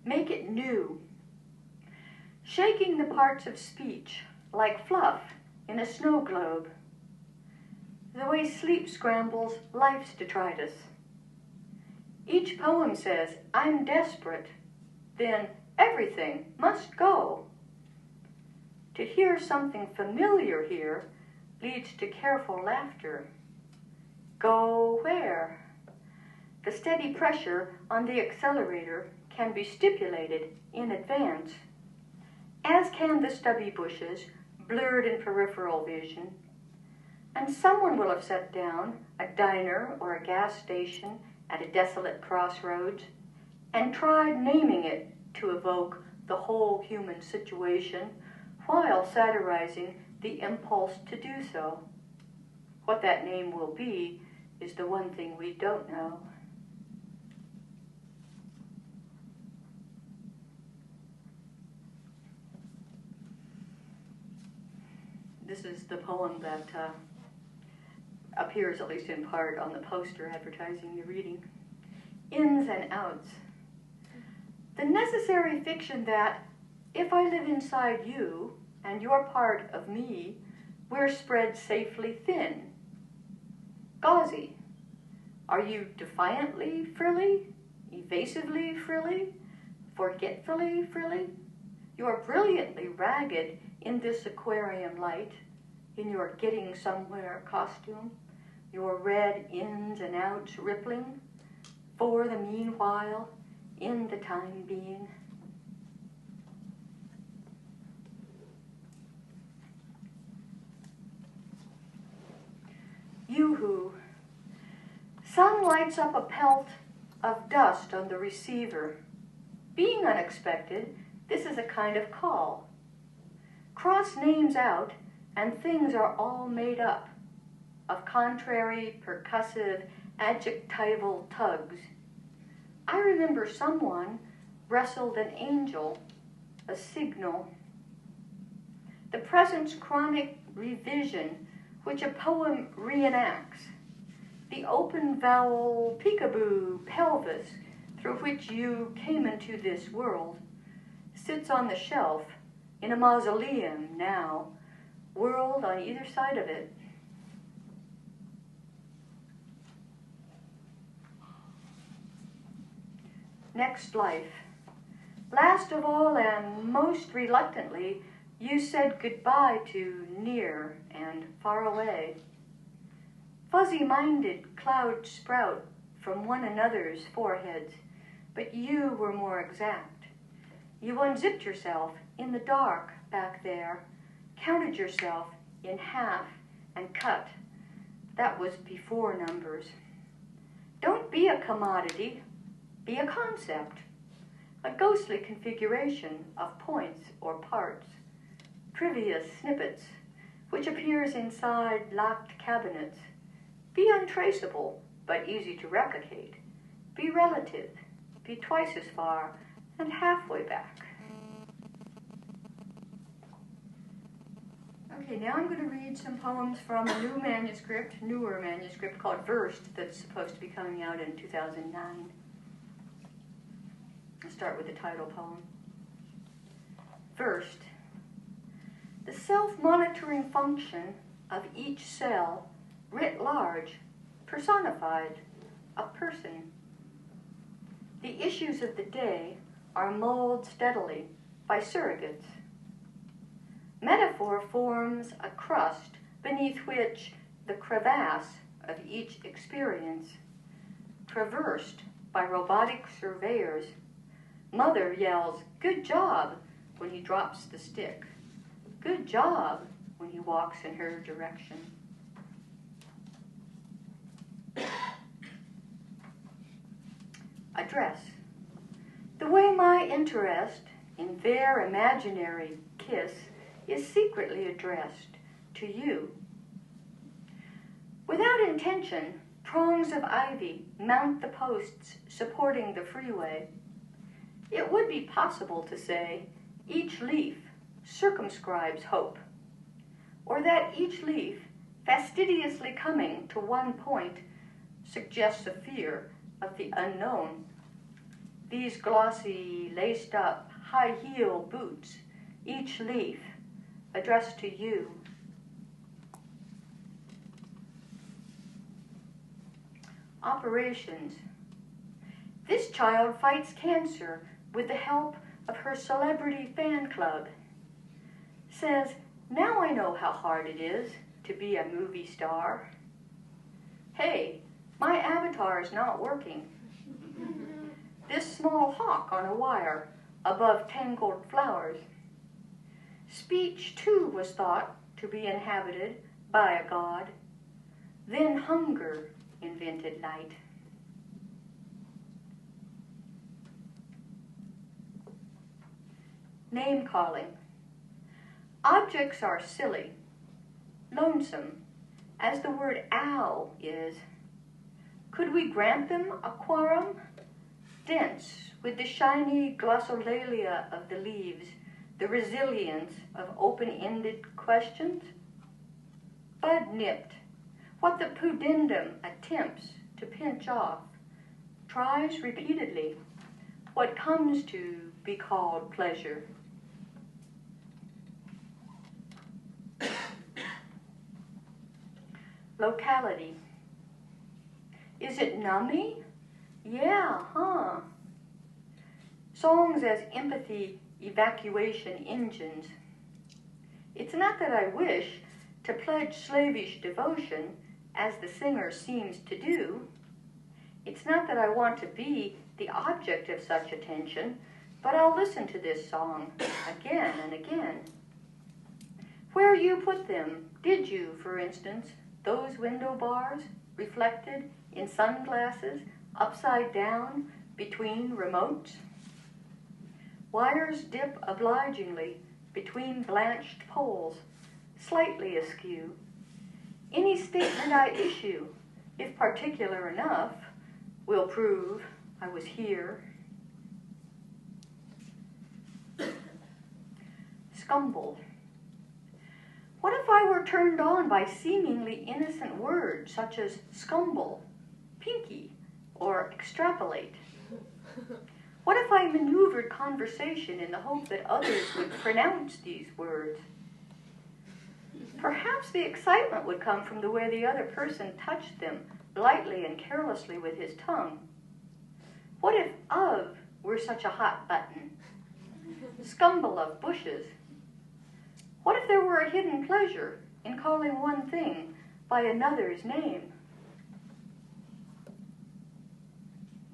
make it new, shaking the parts of speech like fluff in a snow globe, the way sleep scrambles life's detritus. Each poem says, I'm desperate, then everything must go. To hear something familiar here leads to careful laughter. Go where? The steady pressure on the accelerator can be stipulated in advance, as can the stubby bushes, blurred in peripheral vision. And someone will have set down a diner or a gas station at a desolate crossroads and tried naming it to evoke the whole human situation while satirizing the impulse to do so. What that name will be is the one thing we don't know. This is the poem that appears, at least in part, on the poster advertising the reading. Ins and outs. The necessary fiction that, if I live inside you and you're part of me, we're spread safely thin. Gauzy. Are you defiantly frilly, evasively frilly, forgetfully frilly? You're brilliantly ragged in this aquarium light, in your getting somewhere costume, your red ins and outs rippling, for the meanwhile, in the time being. Yoo-hoo. Sun lights up a pelt of dust on the receiver. Being unexpected, this is a kind of call. Cross names out, and things are all made up of contrary, percussive, adjectival tugs. I remember someone wrestled an angel, a signal. The present's chronic revision, which a poem reenacts. The open vowel peekaboo pelvis through which you came into this world sits on the shelf in a mausoleum now, world on either side of it. Next life. Last of all and most reluctantly, you said goodbye to near and far away. Fuzzy-minded clouds sprout from one another's foreheads, but you were more exact. You unzipped yourself in the dark back there, counted yourself in half and cut. That was before numbers. Don't be a commodity, be a concept, a ghostly configuration of points or parts, trivial snippets, which appears inside locked cabinets. Be untraceable, but easy to replicate. Be relative, be twice as far and halfway back. Okay, now I'm going to read some poems from a newer manuscript called Versed that's supposed to be coming out in 2009. I'll start with the title poem. First, the self-monitoring function of each cell, writ large, personified, a person. The issues of the day are mulled steadily by surrogates. Metaphor forms a crust beneath which the crevasse of each experience, traversed by robotic surveyors. Mother yells, "Good job," when he drops the stick. Good job when he walks in her direction. Address. The way my interest in their imaginary kiss is secretly addressed to you. Without intention, prongs of ivy mount the posts supporting the freeway. It would be possible to say each leaf circumscribes hope, or that each leaf, fastidiously coming to one point, suggests a fear of the unknown. these glossy, laced-up, high-heel boots, each leaf addressed to you. Operations. This child fights cancer with the help of her celebrity fan club. Says, now I know how hard it is to be a movie star. Hey, my avatar is not working. This small hawk on a wire above tangled flowers. Speech too was thought to be inhabited by a god. Then hunger invented light. Name calling. Objects are silly, lonesome, as the word owl is. Could we grant them a quorum? Dense with the shiny glossolalia of the leaves, the resilience of open-ended questions? Bud-nipped, what the pudendum attempts to pinch off, tries repeatedly what comes to be called pleasure. Locality. Is it nummy? Yeah, huh? Songs as empathy evacuation engines. It's not that I wish to pledge slavish devotion, as the singer seems to do. It's not that I want to be the object of such attention, but I'll listen to this song again and again. Where you put them, did you, for instance, those window bars reflected in sunglasses upside down between remotes? Wires dip obligingly between blanched poles, slightly askew. Any statement I issue, if particular enough, will prove I was here. Scumble. What if I were turned on by seemingly innocent words such as scumble, pinky, or extrapolate? What if I maneuvered conversation in the hope that others would pronounce these words? Perhaps the excitement would come from the way the other person touched them lightly and carelessly with his tongue. What if of were such a hot button? Scumble of bushes. What if there were a hidden pleasure in calling one thing by another's name?